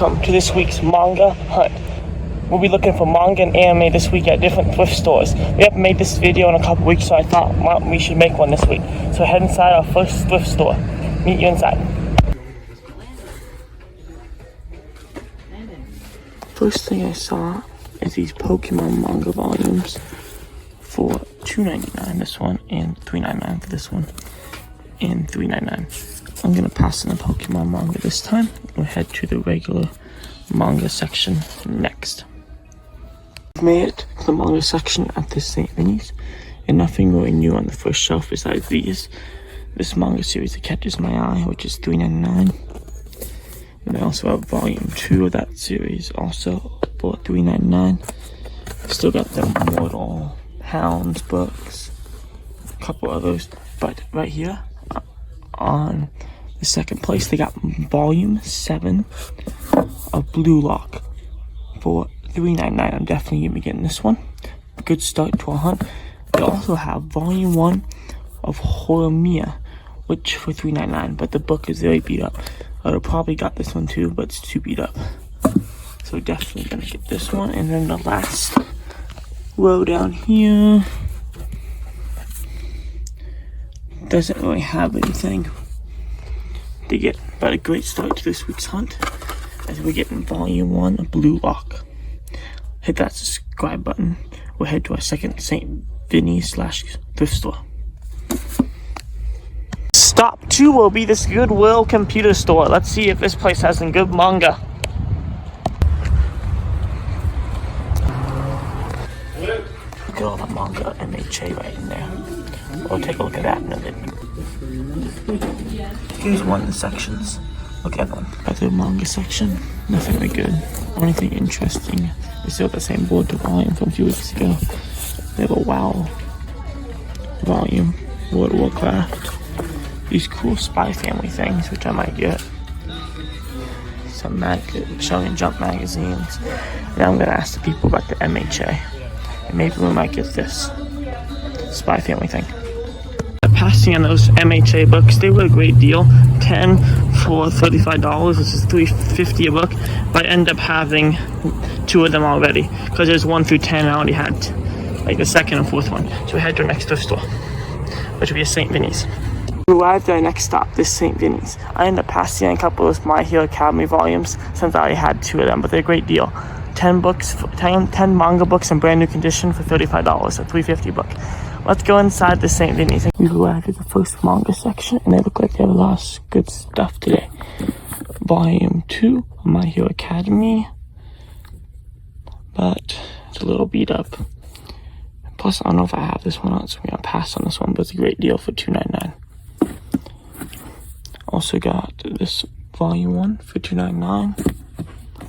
welcome to this week's manga hunt. We'll be looking for manga and anime this week at different thrift stores. We haven't made this video in a couple weeks, so I thought we should make one this week. So head inside our first thrift store. Meet you inside. First thing I saw is these Pokemon manga volumes for $2.99 this one, and $3.99 for this one, and $3.99. I'm gonna pass on the Pokemon manga this time. We'll head to the regular manga section next. We've made it to the manga section at this St. Vinny's, and nothing really new on the first shelf besides this manga series that catches my eye, which is $3.99. And I also have volume 2 of that series, also for $3.99. Still got the Mortal Hounds books, a couple others, but right here on the second place they got volume 7 of Blue Lock for $3.99. I'm definitely gonna be getting this one. A good start to a hunt. They also have volume 1 of Horimiya, which for $3.99, but the book is very beat up. I would have probably got this one too, but it's too beat up. So definitely gonna get this one. And then the last row down here doesn't really have anything to get, but a great start to this week's hunt as we're getting volume 1 of Blue Lock. Hit that subscribe button. We'll head to our second St. Vinny's / thrift store. Stop 2 will be this Goodwill computer store. Let's see if this place has some good manga. Look at all the manga MHA right in there. We'll take a look at that in a bit. Here's one of the sections. Look at them. Got the manga section. Nothing really good. Only thing interesting is still the same board to volume from a few weeks ago. They have a WoW volume, World of Warcraft. These cool Spy Family things, which I might get. Some Shonen Jump magazines. Now I'm gonna ask the people about the MHA. And maybe we might get this Spy Family thing. Passing on those MHA books, they were a great deal. 10 for $35, which is $3.50 a book. But I ended up having 2 of them already, because there's 1 through 10. I already had like the second and fourth one. So we head to our next thrift store, which will be a St. Vinny's. We arrived at our next stop, this St. Vinny's. I ended up passing on a couple of My Hero Academy volumes since I already had 2 of them, but they're a great deal. 10 manga books in brand new condition for $35, a $3.50 book. Let's go inside the St. Vinny's. We've arrived at the first manga section, and they look like they have a lot of good stuff today. Volume 2 of My Hero Academy, but it's a little beat up. Plus, I don't know if I have this one out, so I'm gonna pass on this one, but it's a great deal for $2.99. Also got this volume 1 for $2.99.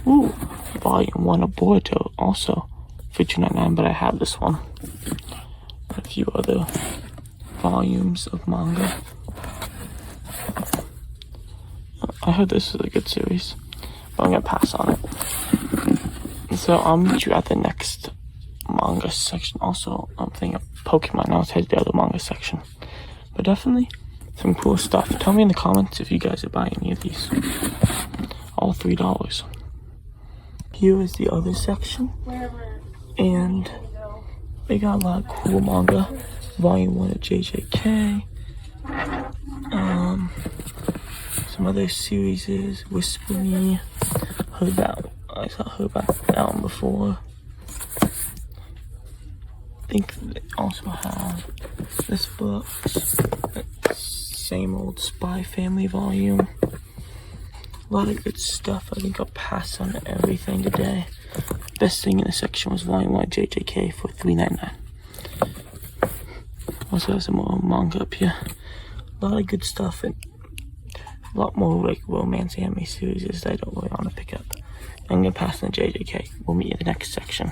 Ooh, volume 1 of Boruto also for $2.99, but I have this one. A few other volumes of manga. I heard this is a good series, but I'm gonna pass on it. So I'll meet you at the next manga section. Also, I'm thinking of Pokemon now. Let's head to the other manga section. But definitely some cool stuff. Tell me in the comments if you guys are buying any of these. All $3. Here is the other section, and they got a lot of cool manga. Volume 1 of JJK. Some other series is Whisper Me. I heard about that one before. I think they also have this book. Same old Spy Family volume. A lot of good stuff. I think I'll pass on everything today. Best thing in the section was volume 1 JJK for $3.99. Also have some more manga up here. A lot of good stuff and a lot more like romance anime series that I don't really want to pick up. I'm gonna pass on the JJK. We'll meet you in the next section.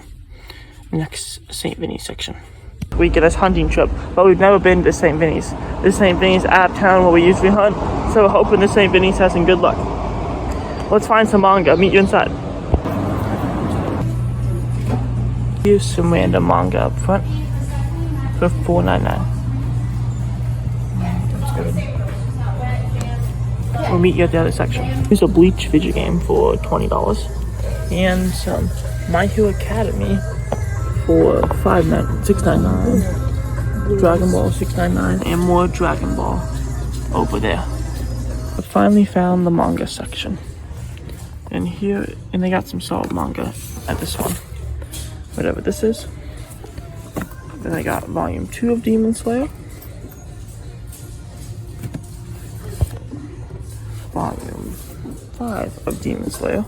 The next St. Vinny's section. We get this hunting trip, but we've never been to St. Vinny's. This St. Vinny's out of town where we usually hunt, so we're hoping this St. Vinny's has some good luck. Let's find some manga. Meet you inside. Here's some random manga up front for $4.99. We'll meet you at the other section. Here's a Bleach video game for $20. And some My Hero Academy for $6.99. Dragon Ball $6.99. And more Dragon Ball over there. I finally found the manga section. And here, and they got some solid manga at this one. Whatever this is. Then I got volume 2 of Demon Slayer. Volume 5 of Demon Slayer.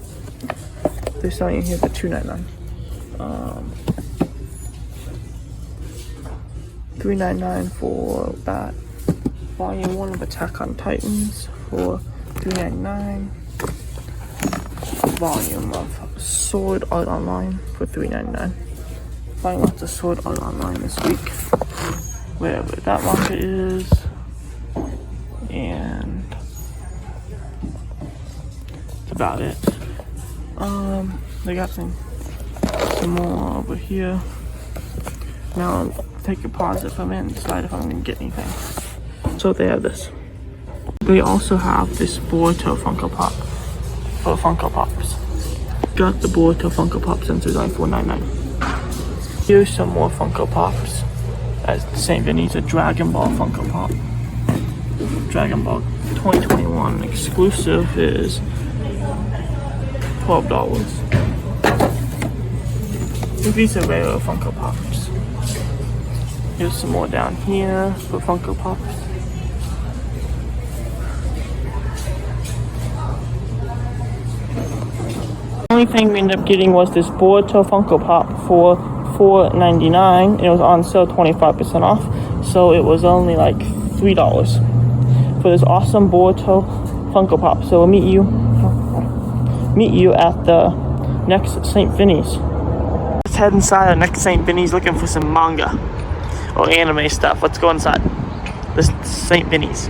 They're selling it here for $2.99. $3.99 for that. Volume 1 of Attack on Titans for $3.99. Volume of Sword Art Online for $3.99. Buying lots of Sword Art Online this week. Wherever that manga is. And that's about it. They got some more over here. Now I'll take a pause if I'm in and decide if I'm gonna get anything. So they have this. They also have this Boruto Funko Pop for Funko Pops. Got the Boruto Funko Pops and it's like $4.99. Here's some more Funko Pops. As the same Vinny's a Dragon Ball Funko Pop. Dragon Ball 2021 exclusive is $12. These are regular Funko Pops. Here's some more down here for Funko Pops. The only thing we ended up getting was this Boruto Funko Pop for $4.99. It was on sale 25% off, so it was only like $3 for this awesome Boruto Funko Pop. So we'll meet you at the next St. Vinny's. Let's head inside the next St. Vinny's looking for some manga or anime stuff. Let's go inside this St. Vinny's.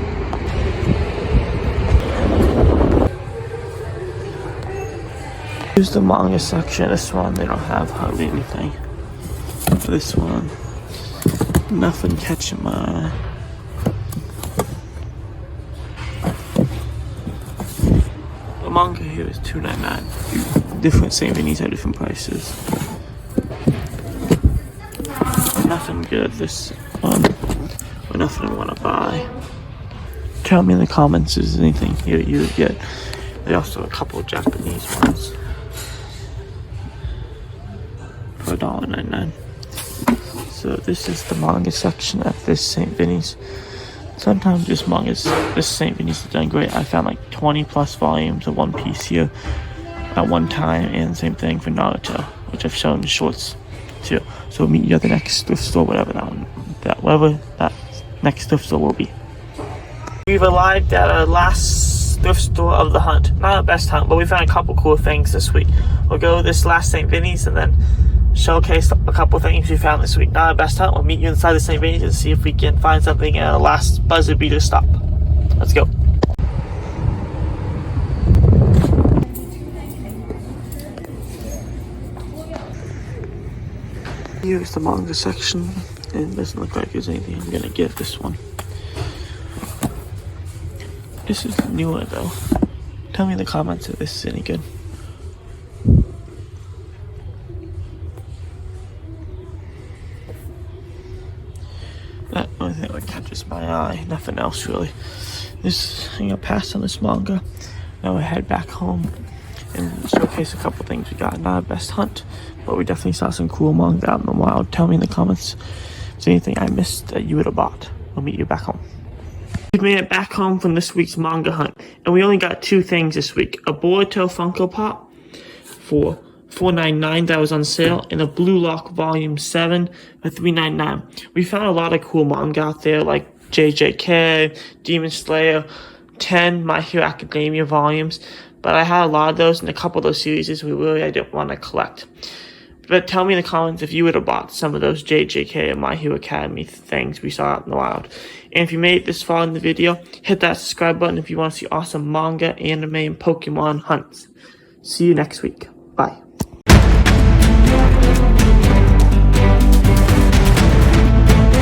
Here's the manga section. This one they don't have hardly anything. For this one, nothing catching my eye. The manga here is $2.99. Different St. Vinny's at different prices. Nothing good this one, or nothing I want to buy. Tell me in the comments if there's anything here you would get. There's also a couple of Japanese ones for $1.99. So this is the manga section at this St. Vinny's. Sometimes this St. Vinny's is done great. I found like 20 plus volumes of One Piece here at one time, and same thing for Naruto, which I've shown in shorts too. So we'll meet you at the next thrift store, whatever that next thrift store will be. We've arrived at our last thrift store of the hunt. Not our best hunt, but we found a couple cool things this week. We'll go to this last St. Vinny's and then showcase a couple things we found this week. Not our best hunt. We'll meet you inside the St. Vinny's and see if we can find something at our last buzzer beater stop. Let's go. Here's the manga section, and it doesn't look like there's anything I'm gonna get this one. This is newer though. Tell me in the comments if this is any good. That only thing that catches my eye, nothing else really. I'm gonna pass on this manga. Now we head back home and showcase a couple things we got. Not our best hunt, but we definitely saw some cool manga out in the wild. Tell me in the comments if there's anything I missed that you would have bought. We'll meet you back home. We made it back home from this week's manga hunt, and we only got two things this week. A Boruto Funko Pop for $4.99 that was on sale, and a Blue Lock Volume 7 for $3.99. We found a lot of cool manga out there like JJK, Demon Slayer, 10 My Hero Academia volumes, but I had a lot of those, and a couple of those series I didn't want to collect. But tell me in the comments if you would have bought some of those JJK and My Hero Academy things we saw out in the wild. And if you made it this far in the video, hit that subscribe button if you want to see awesome manga, anime, and Pokemon hunts. See you next week. Bye.